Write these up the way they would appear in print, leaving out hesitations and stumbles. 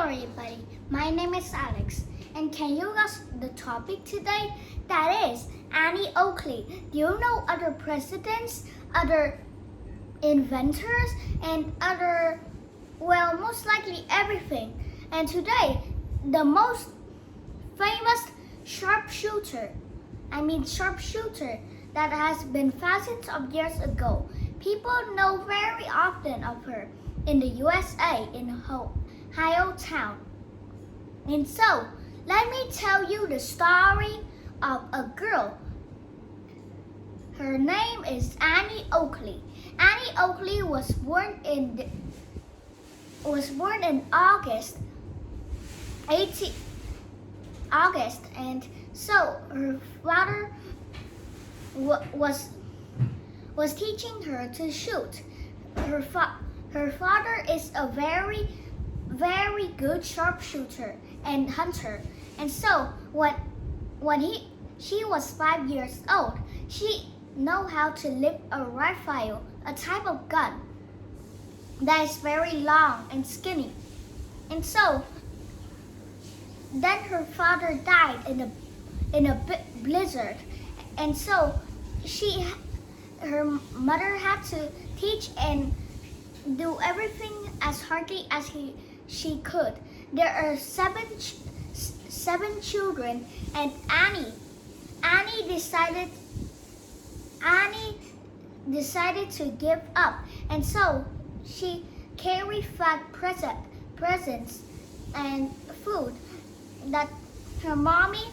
everybody, my name is Alex, and can you guess the topic today? That is Annie Oakley. Do you know other presidents, other inventors, and most likely everything. And today, the most famous sharpshooter that has been thousands of years ago. People know very often of her in the USA, in Ohio town. And so, let me tell you the story of a girl. Her name is Annie Oakley. Annie Oakley was born in August, and so her father was teaching her to shoot. Her father is a very, very good sharpshooter and hunter. And so when she was 5 years old, she know how to lift a rifle, a type of gun that is very long and skinny. And so then her father died in a blizzard, and so her mother had to teach and do everything as hardly as she could. There are seven children, and Annie decided to give up, and so she carried presents and food that her mommy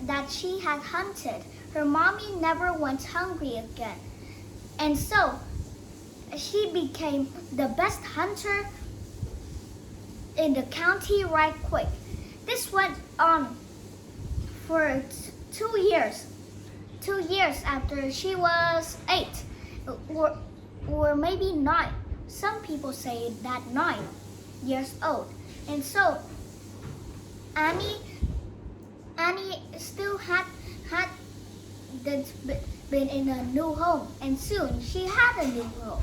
that she had hunted. Her mommy never went hungry again, and so she became the best hunter in the county right quick. This went on for 2 years. 2 years after she was 8, or maybe 9. Some people say that 9 years old. And so Annie still had been in a new home, and soon she had a new home.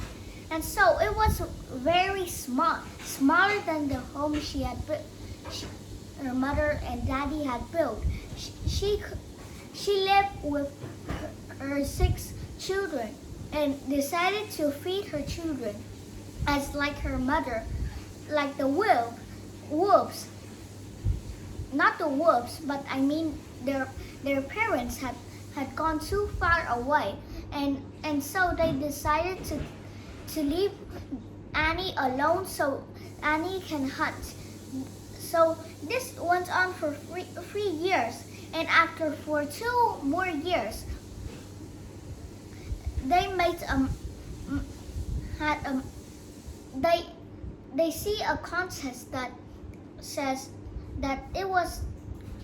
And so it was very small, smaller than the home her mother and daddy had built. She lived with her 6 children and decided to feed her children as like her mother, like the wolves. Not the wolves, but I mean their parents had gone too far away, and so they decided to leave Annie alone so Annie can hunt. So this went on for 3 years, and for 2 more years, they they see a contest that says that it was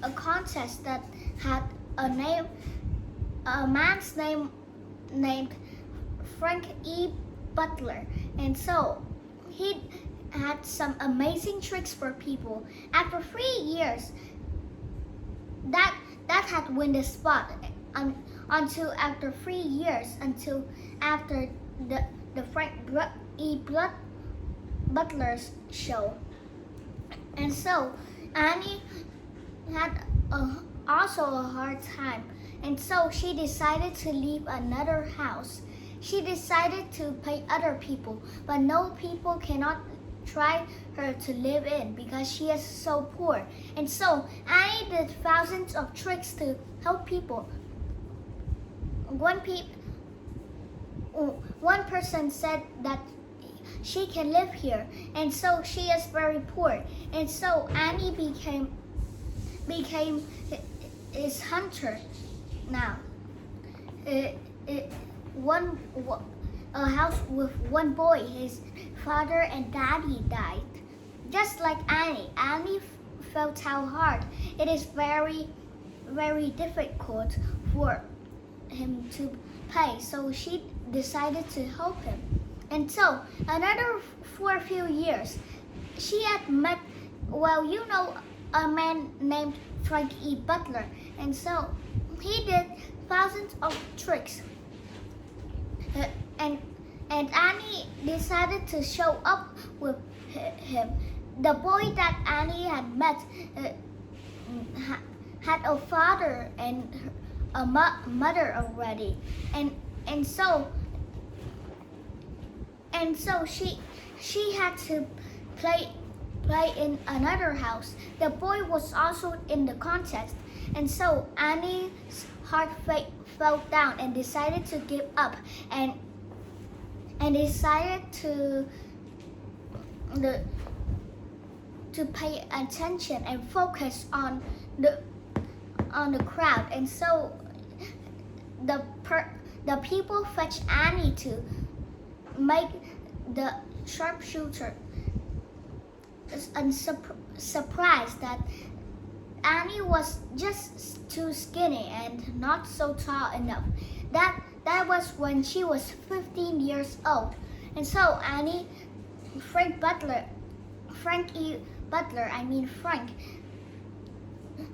a contest that had a man's name named Frank E. Butler, and so he had some amazing tricks for people. After 3 years, that had won the spot until after 3 years, until after the Frank E. Butler's show. And so Annie had also a hard time, and so she decided to leave another house. She decided to pay other people, but no people cannot try her to live in because she is so poor. And so Annie did thousands of tricks to help people. One person said that she can live here, and so she is very poor. And so Annie became his hunter now. A house with one boy. His father and daddy died. Just like Annie. Annie felt how hard it is very, very difficult for him to pay. So she decided to help him. And so for a few years, she had met, a man named Frank E. Butler. And so he did thousands of tricks. And Annie decided to show up with him. The boy that Annie had met had a father and a mother already, and so she had to play in another house. The boy was also in the contest, and so Annie's heart fell down and decided to give up and decided to pay attention and focus on the crowd. And so the people fetched Annie to make the sharpshooter surprised that Annie was just too skinny and not so tall enough. That was when she was 15 years old. And so Frank,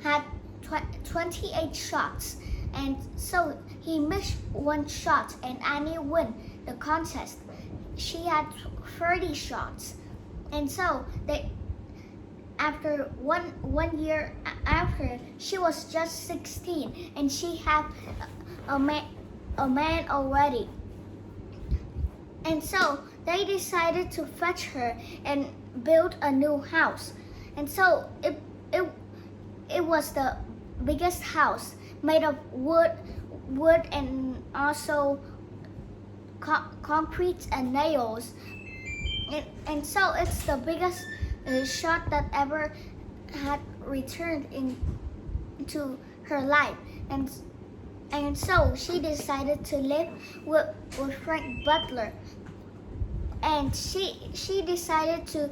had 28 shots. And so he missed one shot and Annie won the contest. She had 30 shots. And so after one year after, she was just 16 and she had a man already. And so they decided to fetch her and build a new house. And so it was the biggest house made of wood and also concrete and nails. And so it's the biggest shot that ever had returned into her life. And so she decided to live with Frank Butler. And she decided to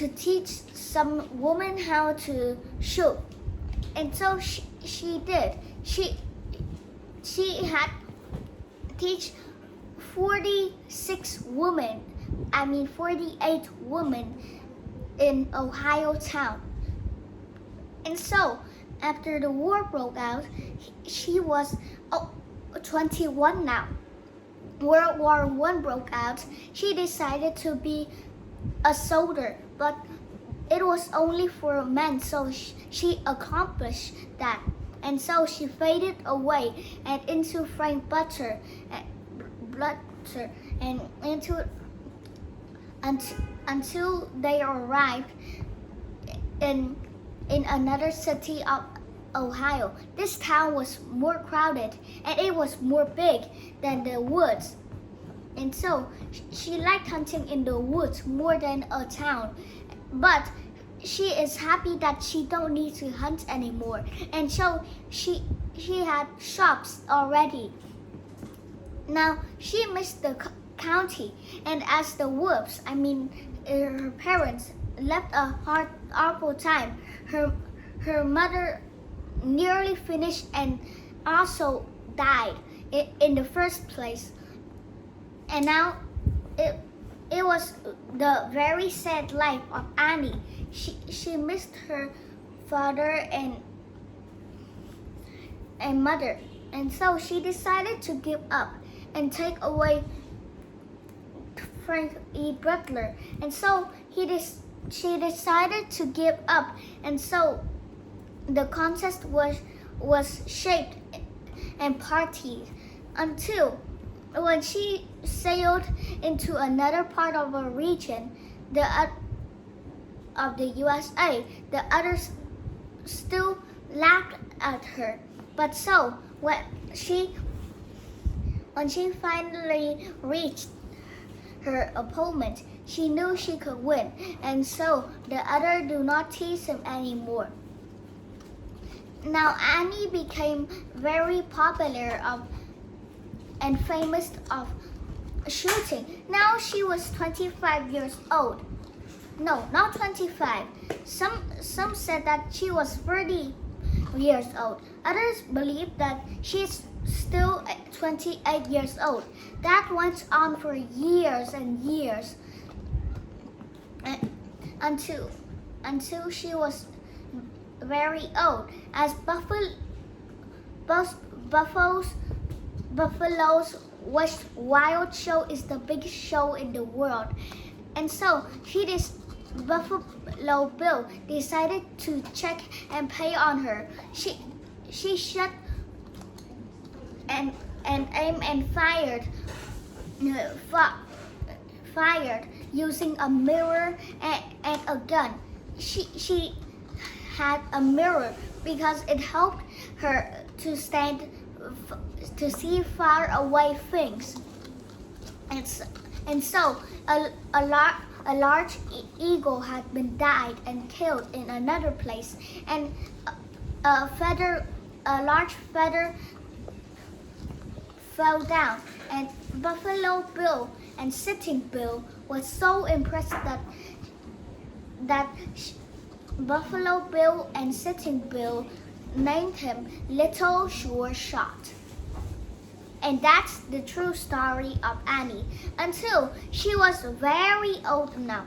teach some women how to shoot. And so she did. She had teach 48 women in Ohio town. And so after the war broke out, she was 21 now. World War I broke out. She decided to be a soldier, but it was only for men, so she accomplished that. And so she faded away and into Frank Butler and until they arrived in another city of Ohio. This town was more crowded and it was more big than the woods. And so she liked hunting in the woods more than a town. But she is happy that she don't need to hunt anymore. And so she had shops already. Now she missed the county, and as the Wolves, her parents left a horrible time. Her mother nearly finished and also died in the first place. And now it was the very sad life of Annie. She missed her father and mother, and so she decided to give up and take away Frank E. Butler. And so she decided to give up, and so the contest was shaped and partied until when she sailed into another part of a region of the USA, the others still laughed at her. But so when she finally reached her opponent, she knew she could win, and so the other do not tease him anymore. Now Annie became very popular and famous of shooting. Now she was 25 years old. No, not 25. Some said that she was 30 years old. Others believed that she's still 28 years old. That went on for years and years until she was very old. As buffaloes which wild show is the biggest show in the world. And so Buffalo Bill decided to check and pay on her. She shot and aimed and fired using a mirror and a gun. She had a mirror because it helped her to see far away things. And so a large eagle had been died and killed in another place, and a large feather fell down, and Buffalo Bill and Sitting Bill was so impressed that Buffalo Bill and Sitting Bill named him Little Sure Shot. And that's the true story of Annie until she was very old now.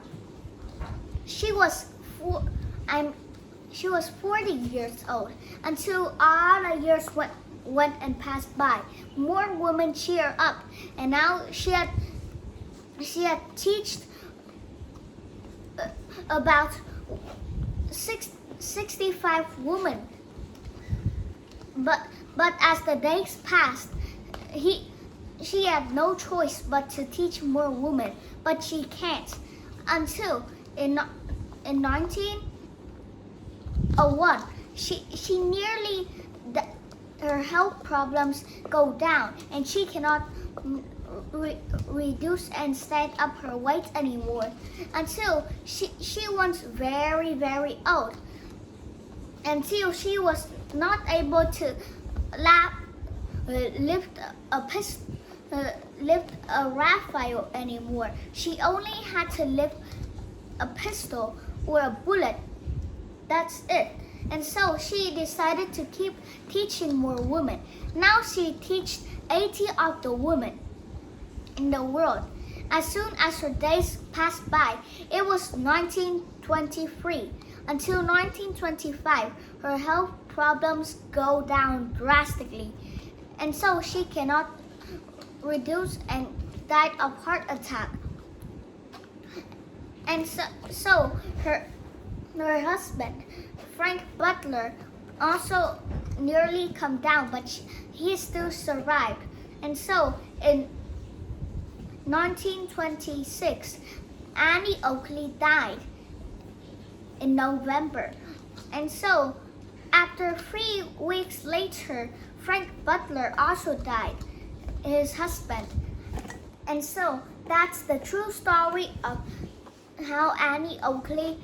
She was 40 years old until all the years went and passed by. More women cheer up, and now she had taught about 65 women. But as the days passed, she had no choice but to teach more women, but she can't until in 1901 she nearly her health problems go down, and she cannot reduce and stand up her weight anymore until she was very old, until she was not able to lift a rifle anymore. She only had to lift a pistol or a bullet. That's it. And so she decided to keep teaching more women. Now she teaches 80 of the women in the world. As soon as her days passed by, it was 1923. Until 1925, her health problems go down drastically. And so she cannot reduce and died of heart attack. And so her husband, Frank Butler, also nearly come down, but he still survived. And so in 1926, Annie Oakley died in November. And so after 3 weeks later, Frank Butler also died, his husband. And so that's the true story of how Annie Oakley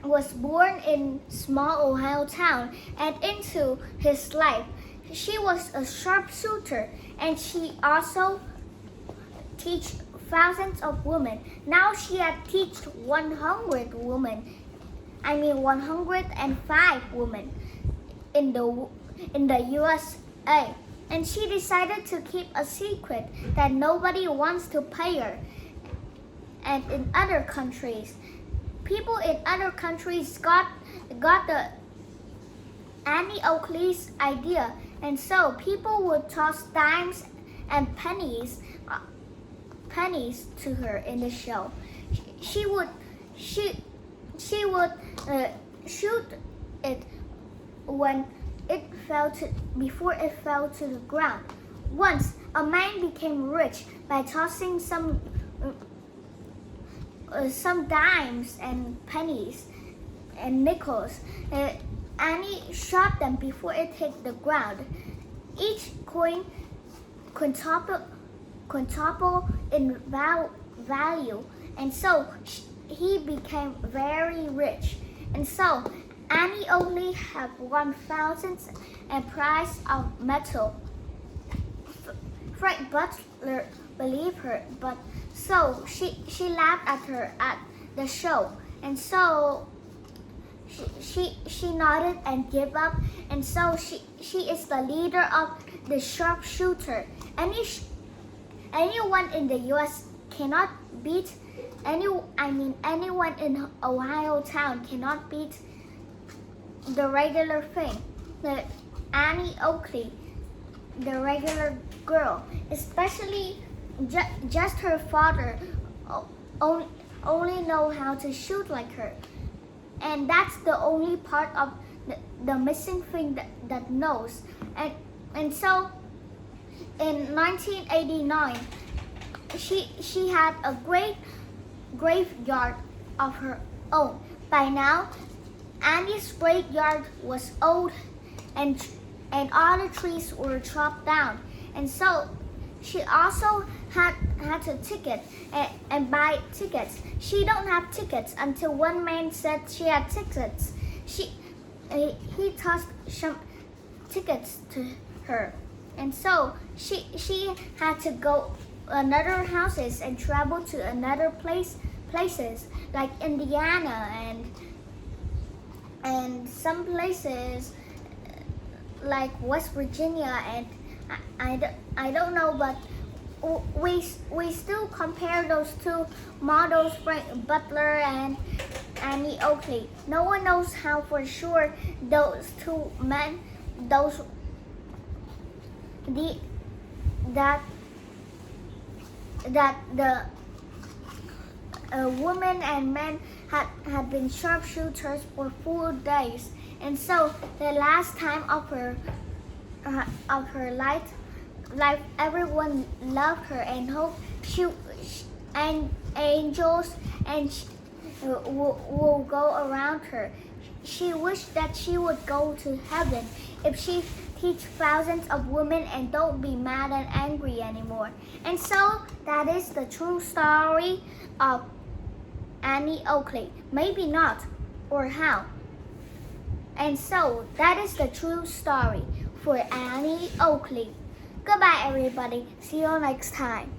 was born in small Ohio town and into his life. She was a sharpshooter, and she also teach thousands of women. Now she had teached 105 women in the USA. And she decided to keep a secret that nobody wants to pay her. And in other countries, people in other countries got the Annie Oakley's idea, and so people would toss dimes and pennies to her in the show. She would shoot it when before it fell to the ground. Once a man became rich by tossing some dimes and pennies and nickels. Annie shot them before it hit the ground. Each coin quintuple in value, and so he became very rich. And so Annie only had 1,000 and price of metal. Frank Butler believed her, but so she laughed at her at the show, and so she nodded and gave up. And so she is the leader of the sharpshooter. Anyone in the U.S. cannot beat anyone in Ohio town cannot beat the regular thing. The Annie Oakley the regular girl, especially just her father only know how to shoot like her. And that's the only part of the missing thing that knows. And so in 1989, she had a great graveyard of her own. By now, Annie's graveyard was old and all the trees were chopped down. And so she also had to ticket and buy tickets. She don't have tickets until one man said she had tickets. He tossed some tickets to her. And so she had to go another houses and travel to another places like Indiana and some places like West Virginia, and I don't know, but we still compare those two models, Frank Butler and Annie Oakley. No one knows how for sure those two men, that the women and men had been sharpshooters for 4 days, and so the last time of her life, everyone loved her and hoped and angels will go around her. She wished that she would go to heaven if she teach thousands of women and don't be mad and angry anymore. And so that is the true story of Annie Oakley. Maybe not, or how. And so that is the true story for Annie Oakley. Goodbye, everybody. See you next time.